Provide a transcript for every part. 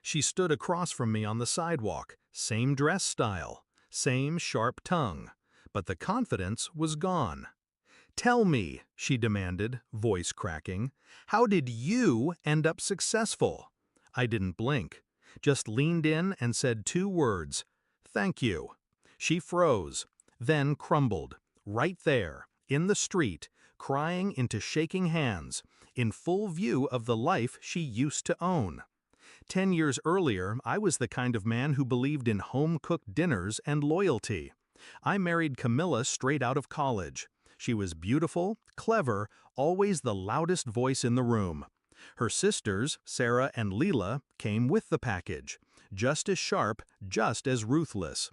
She stood across from me on the sidewalk, same dress style, same sharp tongue, but the confidence was gone. "Tell me," she demanded, voice cracking, "how did you end up successful?" I didn't blink, just leaned in and said two words, "Thank you." She froze, then crumbled, right there, in the street, crying into shaking hands, in full view of the life she used to own. 10 years earlier, I was the kind of man who believed in home-cooked dinners and loyalty. I married Camilla straight out of college. She was beautiful, clever, always the loudest voice in the room. Her sisters, Sarah and Leela, came with the package. Just as sharp, just as ruthless.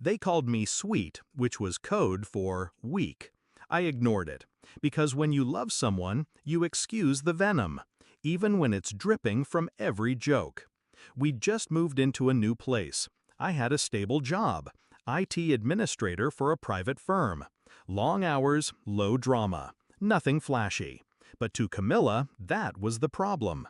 They called me sweet, which was code for weak. I ignored it, because when you love someone, you excuse the venom, even when it's dripping from every joke. We'd just moved into a new place. I had a stable job, IT administrator for a private firm. Long hours, low drama, nothing flashy. But to Camilla, that was the problem.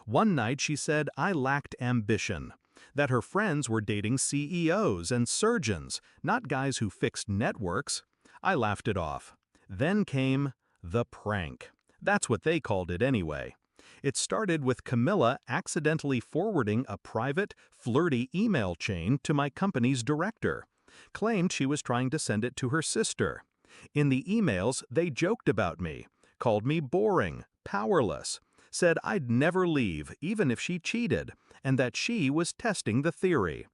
One night she said I lacked ambition, that her friends were dating CEOs and surgeons, not guys who fixed networks. I laughed it off. Then came the prank. That's what they called it anyway. It started with Camilla accidentally forwarding a private, flirty email chain to my company's director. Claimed she was trying to send it to her sister. In the emails, they joked about me, called me boring, powerless, said I'd never leave even if she cheated, and that she was testing the theory.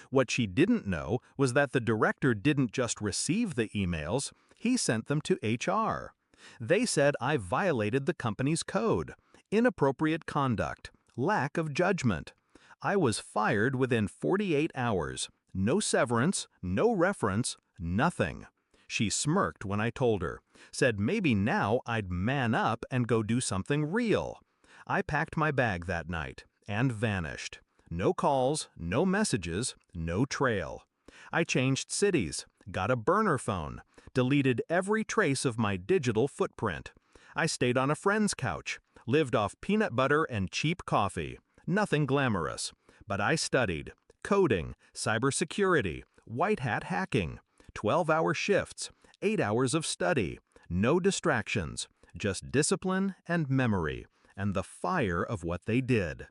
What she didn't know was that the director didn't just receive the emails, he sent them to HR. They said I violated the company's code, inappropriate conduct, lack of judgment. I was fired within 48 hours. No severance, no reference, nothing. She smirked when I told her, said maybe now I'd man up and go do something real. I packed my bag that night and vanished. No calls, no messages, no trail. I changed cities, got a burner phone, deleted every trace of my digital footprint. I stayed on a friend's couch, lived off peanut butter and cheap coffee. Nothing glamorous, but I studied coding, cybersecurity, white hat hacking, 12-hour shifts, 8 hours of study, no distractions, just discipline and memory, and the fire of what they did.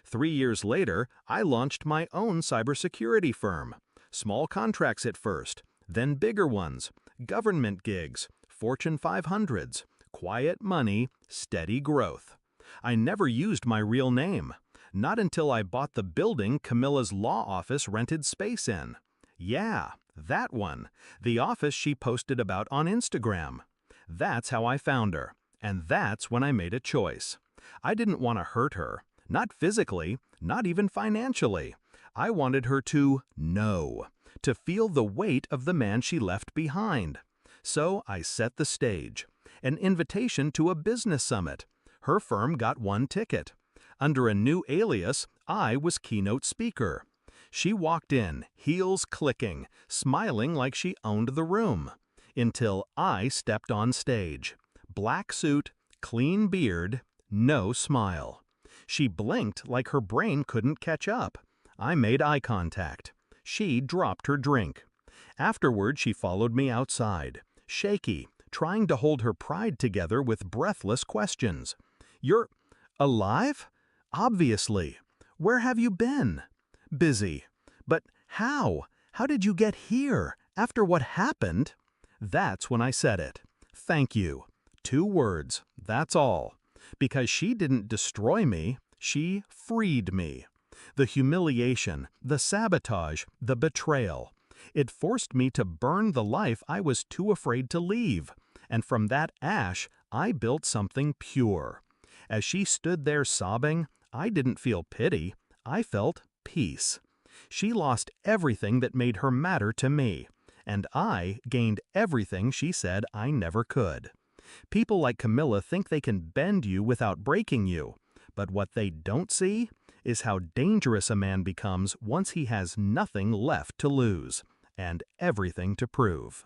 3 years later, I launched my own cybersecurity firm. Small contracts at first, then bigger ones, government gigs, Fortune 500s, quiet money, steady growth. I never used my real name. Not until I bought the building Camilla's law office rented space in. Yeah, that one. The office she posted about on Instagram. That's how I found her. And that's when I made a choice. I didn't want to hurt her. Not physically, not even financially. I wanted her to know, to feel the weight of the man she left behind. So I set the stage. An invitation to a business summit. Her firm got one ticket. Under a new alias, I was keynote speaker. She walked in, heels clicking, smiling like she owned the room. Until I stepped on stage. Black suit, clean beard, no smile. She blinked like her brain couldn't catch up. I made eye contact. She dropped her drink. Afterward, she followed me outside, shaky, trying to hold her pride together with breathless questions. "You're alive? Obviously. Where have you been?" "Busy." "But how? How did you get here? After what happened?" That's when I said it. Thank you. 2 words, that's all. Because she didn't destroy me, she freed me. The humiliation, the sabotage, the betrayal. It forced me to burn the life I was too afraid to leave. And from that ash, I built something pure. As she stood there sobbing, I didn't feel pity, I felt peace. She lost everything that made her matter to me, and I gained everything she said I never could. People like Camilla think they can bend you without breaking you, but what they don't see is how dangerous a man becomes once he has nothing left to lose and everything to prove.